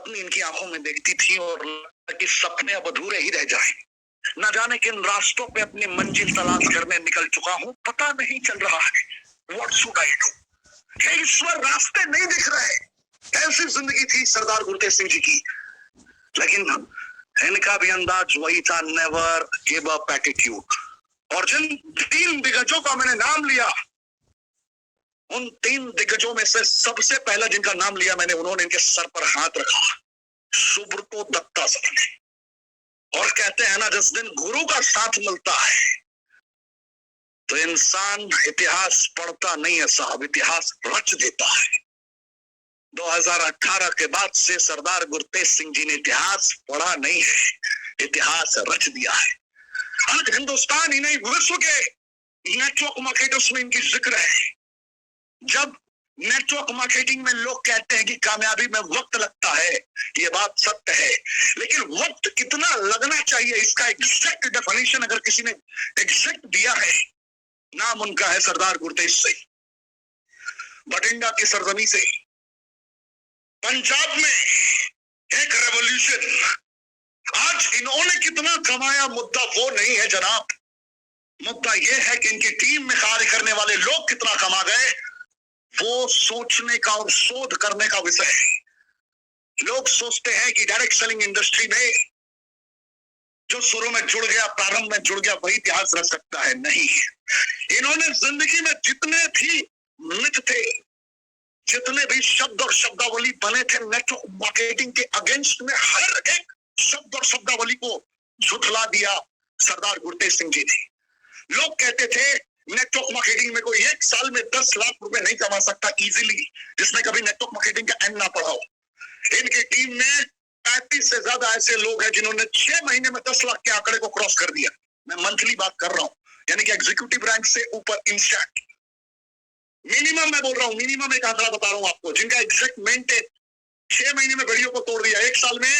पत्नी इनकी आंखों में देखती थी और कि सपने अब अधूरे ही रह जाएं। न जाने किन रास्तों पे अपनी मंजिल तलाश करने निकल चुका हूं, पता नहीं चल रहा है। What should I do? हे ईश्वर, रास्ते नहीं दिख रहे। कैसी जिंदगी थी सरदार गुरतेज सिंह जी की, लेकिन इनका भी अंदाज वही था, नेवर गिव अप एटीट्यूड। और जिन 3 दिग्गजों का मैंने नाम लिया, उन 3 दिग्गजों में से सबसे पहला जिनका नाम लिया मैंने, उन्होंने इनके सर पर हाथ रखा, सुब्रतो दत्ता सर ने। और कहते हैं ना, जिस दिन गुरु का साथ मिलता है तो इंसान इतिहास पढ़ता नहीं है साहब, इतिहास रच देता है। 2018 के बाद से सरदार गुरतेज सिंह जी ने इतिहास पढ़ा नहीं है, इतिहास रच दिया है। आज हिंदुस्तान ही नहीं, विश्व के नेटवर्क मार्केटर्स में इनकी जिक्र है। जब नेटवर्क मार्केटिंग में लोग कहते हैं कि कामयाबी में वक्त लगता है, ये बात सत्य है, लेकिन वक्त कितना लगना चाहिए इसका एग्जैक्ट डेफिनेशन अगर किसी ने एग्जैक्ट दिया है, नाम उनका है सरदार गुरतेज सिंह। बठिंडा की सरजमी से पंजाब में एक रेवोल्यूशन, आज इन्होंने कितना कमाया मुद्दा वो नहीं है जनाब, मुद्दा यह है कि इनकी टीम में कार्य करने वाले लोग कितना कमा गए, वो सोचने का और शोध करने का विषय है। लोग सोचते हैं कि डायरेक्ट सेलिंग इंडस्ट्री में जो शुरू में जुड़ गया, प्रारंभ में जुड़ गया, वही इतिहास रच सकता है। नहीं, इन्होंने जिंदगी में जितने भी मिथ थे, जितने भी शब्द और शब्दावली बने थे नेटवर्क मार्केटिंग के अगेंस्ट में, हर एक शब्द और शब्दावली को झुठला दिया सरदार गुरतेज सिंह जी ने। लोग कहते थे नेटवर्क मार्केटिंग में कोई 1 साल में 10 लाख रुपए नहीं कमा सकता इजीली, जिसने कभी नेटवर्क मार्केटिंग का एन ना पढ़ा हो। इनकी टीम में 35 से ज्यादा ऐसे लोग हैं जिन्होंने 6 महीने में 10 लाख के आंकड़े को क्रॉस कर दिया। मैं मंथली बात कर रहा हूं, यानी कि एग्जीक्यूटिव रैंक से ऊपर इंस्टेंट। मिनिमम मैं बोल रहा हूं, मिनिमम एक आंकड़ा बता रहा हूं आपको, जिनका एग्जैक्ट मेंटेन 6 महीने में घड़ियों को तोड़ दिया, 1 साल में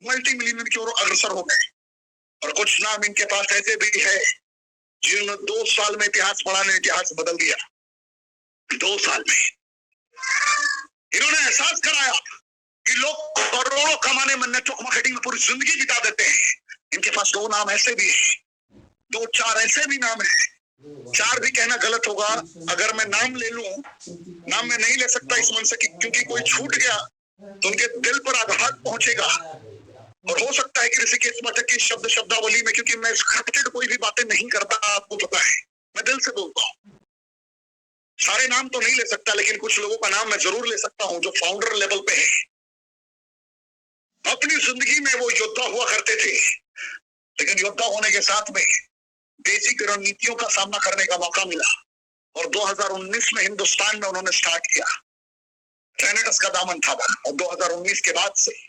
मल्टी मिलियन की ओर अग्रसर हो गए। और कुछ नाम इनके पास ऐसे भी है जिन्होंने 2 साल में इतिहास पढ़ा ने इतिहास बदल दिया। 2 साल में इन्होंने एहसास कराया कि लोग करोड़ों कमाने में नेटवर्क मार्केटिंग में पूरी जिंदगी बिता देते हैं। इनके पास 2 नाम ऐसे भी है, 2-4 ऐसे भी नाम है, 4 भी कहना गलत होगा। अगर मैं नाम ले लूं, नाम मैं नहीं ले सकता इस मन से क्योंकि कोई छूट गया तो उनके दिल पर आघात पहुंचेगा। और हो सकता है कि ऋषिकेश मठक की शब्द शब्दावली में, क्योंकि मैं स्क्रिप्टेड कोई भी बातें नहीं करता, आपको पता है, मैं दिल से बोलता हूँ। सारे नाम तो नहीं ले सकता, लेकिन कुछ लोगों का नाम मैं जरूर ले सकता हूं जो फाउंडर लेवल पे है। अपनी जिंदगी में वो योद्धा हुआ करते थे, लेकिन योद्धा होने के साथ में बेसिक रणनीतियों का सामना करने का मौका मिला। और 2019 में हिंदुस्तान में उन्होंने स्टार्ट किया, ट्रेनेटस का दामन थामा। और 2019 के बाद से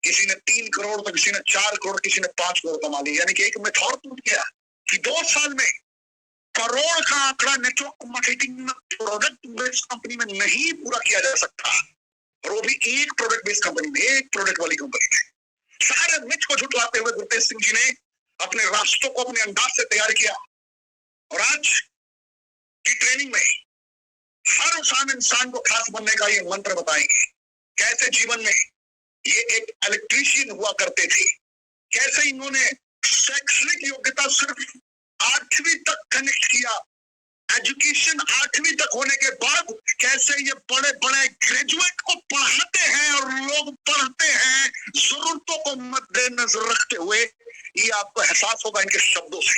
किसी ने 3 करोड़ तो किसी ने 4 करोड़, किसी ने 5 करोड़ कमा लिया। यानी कि एक मिथ और टूट गया कि 2 साल में करोड़ का आंकड़ा नेटवर्क मार्केटिंग में प्रोडक्ट बेस्ड कंपनी में नहीं पूरा किया जा सकता, और वो भी एक प्रोडक्ट बेस्ड कंपनी में, एक प्रोडक्ट वाली कंपनी में। सारे मिथ को झुठलाते हुए गुरतेज सिंह जी ने अपने रास्तों को अपने अंदाज से तैयार किया। और आज की ट्रेनिंग में हर इंसान को खास बनने का ये मंत्र बताएंगे। कैसे जीवन में ये एक इलेक्ट्रीशियन हुआ करते थे, कैसे इन्होंने शैक्षणिक योग्यता सिर्फ 8वीं तक कनेक्ट किया, एजुकेशन 8वीं तक होने के बाद कैसे ये बड़े बड़े ग्रेजुएट को पढ़ाते हैं और लोग पढ़ते हैं जरूरतों को मद्देनजर रखते हुए। ये आपको एहसास होगा इनके शब्दों से।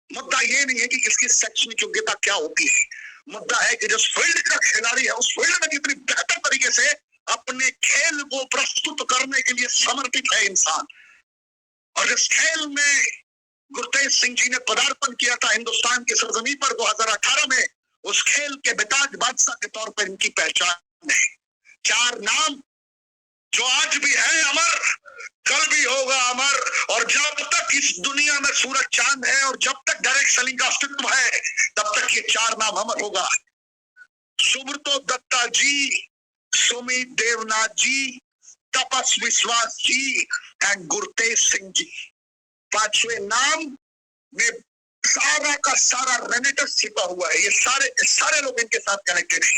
मुद्दा ये नहीं है कि किसकी शैक्षणिक योग्यता क्या होती है, मुद्दा है कि जिस फील्ड का खिलाड़ी है उस फील्ड में कितनी बेहतर तरीके से अपने खेल को प्रस्तुत करने के लिए समर्पित है इंसान। और जिस खेल में गुरतेज सिंह जी ने पदार्पण किया था हिंदुस्तान की सरजमी पर 2018 में, उस खेल के बेताज बादशाह के तौर पर इनकी पहचान है। 4 नाम जो आज भी है अमर, कल भी होगा अमर, और जब तक इस दुनिया में सूरज चांद है और जब तक डायरेक्ट सेलिंग का अस्तित्व है, तब तक ये 4 नाम अमर होगा। सुब्रतो दत्ता जी, सुमित देवनाथ जी, तपस विश्वास जी एंड गुरतेज सिंह जी। 5वें नाम में सारा का सारा रेनेटस छिपा हुआ है। ये सारे लोग इनके साथ कनेक्टेड है।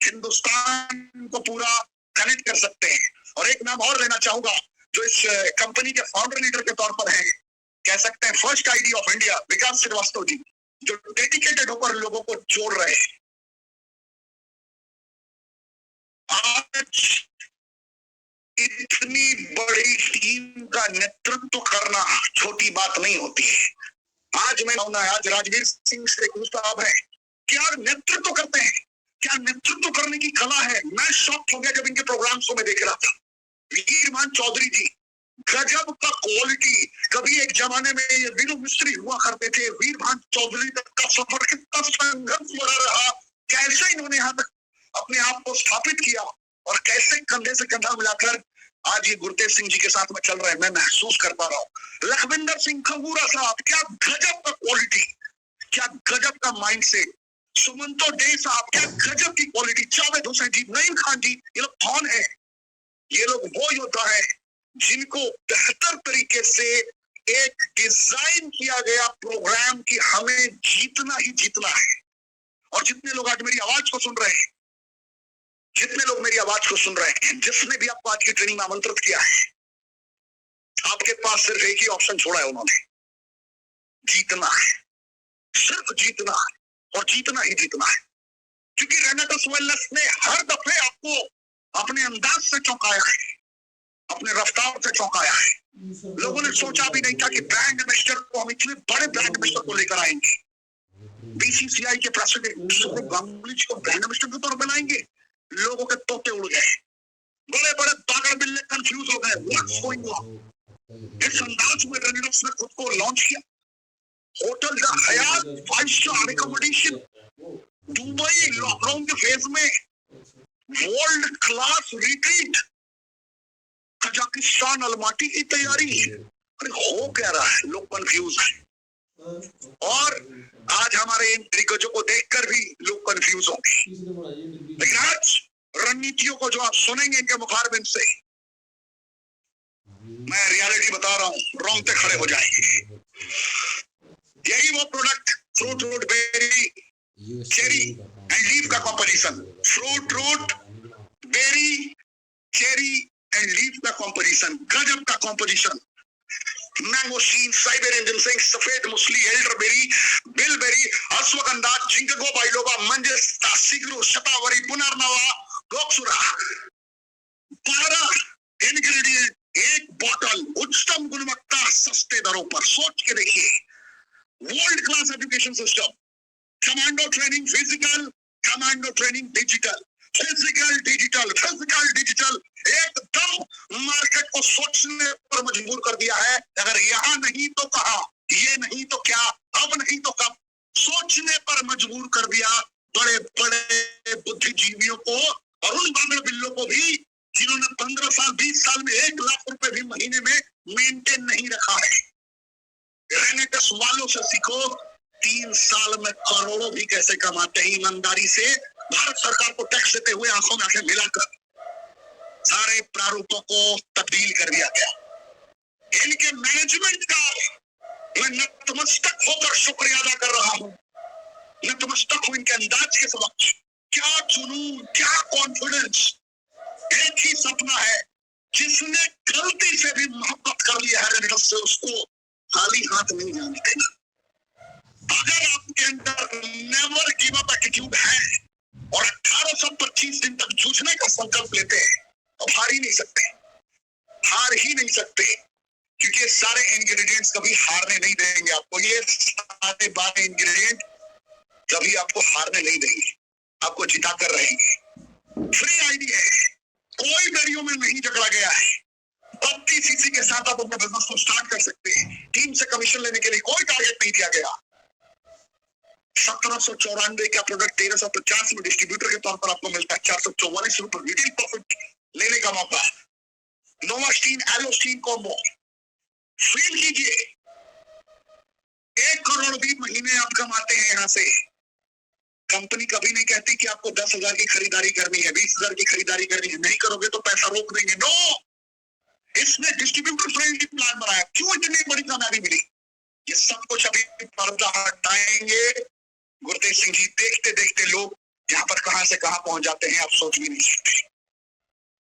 हिंदुस्तान को पूरा कनेक्ट कर सकते हैं। और एक नाम और लेना चाहूंगा जो इस कंपनी के फाउंडर लीडर के तौर पर है, कह सकते हैं फर्स्ट आईडी ऑफ इंडिया, विकास श्रीवास्तव जी, जो डेडिकेटेड होकर लोगों को जोड़ रहे हैं। आज इतनी बड़ी टीम का नेतृत्व करना छोटी बात नहीं होती है। आज मैं आज राजवीर सिंह से साहब है, क्या नेतृत्व करते हैं, क्या नेतृत्व करने की कला है। मैं शॉक हो गया जब इनके प्रोग्राम्स को मैं देख रहा था। वीरभान चौधरी जी, गजब का क्वालिटी। कभी एक जमाने में ये वीरू मिस्त्री हुआ करते थे, वीरभान चौधरी तक का सफर कितना संघर्ष भरा रहा, कैसे इन्होंने यहाँ तक अपने आप को स्थापित किया और कैसे कंधे से कंधा मिलाकर आज ये गुरतेज सिंह जी के साथ में चल रहे हैं, मैं महसूस कर पा रहा हूँ। लखविंदर सिंह खंगूरा साहब, क्या गजब का क्वालिटी, क्या गजब का माइंडसेट। सुमंतो डे साहब, क्या गजब की क्वालिटी। जावेद हुसैन जी, नईम खान जी, ये लोग कौन है? ये लोग वो योद्धा है जिनको बेहतर तरीके से एक डिजाइन किया गया प्रोग्राम कि हमें जीतना ही जीतना है। और जितने लोग आज मेरी आवाज को सुन रहे हैं, जितने लोग मेरी आवाज को सुन रहे हैं, जिसने भी आपको आज की ट्रेनिंग में आमंत्रित किया है, आपके पास सिर्फ एक ही ऑप्शन छोड़ा है उन्होंने, जीतना है, सिर्फ जीतना है और जीतना ही जीतना है। क्योंकि रेनेटस वेलनेस ने हर दफे आपको अपने अंदाज से चौंकाया है, अपने रफ्तार से चौंकाया है। लोगों ने सोचा भी नहीं था कि ब्रांड एम्बेसडर को हम इतने बड़े ब्रांड एम्बेसडर को लेकर आएंगे। बीसीसीआई के प्रेसिडेंट सौरभ गांगुली जी को ब्रांड एम्बेसडर के तौर पर बनाएंगे। लोगों के तोते उड़ गए, बड़े बड़े पागल बिल्ले कंफ्यूज हो गए, व्हाट्स गोइंग ऑन। इस अंदाज में रेनेटस ने खुद को लॉन्च किया। Hotel the Hyatt 5 star accommodation, Dubai lockdown के फेज में world class retreat, Kazakhstan Almaty की तैयारी। अरे हो क्या रहा है, लोग कंफ्यूज हैं। और आज हमारे इन दिग्गजों को देखकर भी लोग कंफ्यूज होंगे। लेकिन आज रणनीतियों को जो आप सुनेंगे इनके मुखारबिन से, मैं रियलिटी बता रहा हूं, रोंगटे खड़े हो जाएंगे। यही वो product fruit root berry cherry and leaf का composition, fruit root berry cherry and leaf का कॉम्पोजिशन, गजब का कॉम्पोजिशन। मैंगोस्टीन, साइबेरियन जिनसेंग, सफेद मुसली, elderberry, bilberry, ashwagandha, ginkgo biloba, मंजिस्ता, सिगरू, शतावरी, पुनर्नवा, गोक्सुरा। 12 इंग्रेडिएंट, एक बॉटल, उच्चतम गुणवत्ता, सस्ते दरों पर। सोच के देखिए, world class education system, commando training physical, commando training digital, physical digital, physical digital. एकदम मार्केट को सोचने पर मजबूर कर दिया है। अगर यहाँ नहीं तो कहाँ, ये नहीं तो क्या, अब नहीं तो कब, सोचने पर मजबूर कर दिया बड़े बड़े बुद्धिजीवियों को और उन बानर बिल्लों को भी जिन्होंने 15 साल 20 साल में 1 लाख रुपए भी महीने में मेंटेन नहीं रखा है। रेनेटस वालों से सीखो, 3 साल में करोड़ों भी कैसे कमाते हैं ईमानदारी से, भारत सरकार को टैक्स देते हुए आंखों में आंखें मिलाकर। सारे प्रारूपों को तब्दील कर दिया गया। इनके मैनेजमेंट का मैं नतमस्तक होकर शुक्रिया अदा कर रहा हूं, नतमस्तक हूं इनके अंदाज के समक्ष। क्या जुनून, क्या कॉन्फिडेंस। एक ही सपना है, जिसने गलती से भी मोहब्बत कर लिया है रेनेटस से, उसको खाली हाथ नहीं जाने देना। अगर आपके अंदर नेवर गिव अप एटीट्यूड है और 1825 दिन तक जूझने का संकल्प लेते हैं, तो हार ही नहीं सकते, हार ही नहीं सकते। क्योंकि सारे इंग्रेडिएंट्स कभी हारने नहीं देंगे आपको। ये सारे 12 इंग्रेडिएंट कभी आपको हारने नहीं देंगे, आपको जिता कर रहेंगे। फ्री आईडी है, कोई बैरियर में नहीं जकड़ा गया है। 32 सीसी के साथ आप अपने बिजनेस को स्टार्ट कर सकते हैं। टीम से कमीशन लेने के लिए कोई टारगेट नहीं दिया गया। 1794 का प्रोडक्ट 1350 में डिस्ट्रीब्यूटर के तौर पर आपको मिलता है। 444 रुपए रिटेल प्रॉफिट लेने का मौका। नोवास्टीन एलोस्टीन कॉम्बो फील कीजिए, 1 करोड़ भी महीने आप कमाते हैं यहाँ से। कंपनी कभी नहीं कहती कि आपको 10,000 की खरीदारी करनी है, 20,000 की खरीदारी करनी है, नहीं करोगे तो पैसा रोक देंगे। नो, इसने डिस्ट्रीब्यूटर फ्रेंडली प्लान बनाया। क्यों इतनी बड़ी कामयाबी मिली? ये सब कुछ अभी पर्दा हटाएंगे गुरतेज सिंह जी। देखते देखते लोग यहाँ पर कहां से कहां पहुंच जाते हैं, आप सोच भी नहीं सकते।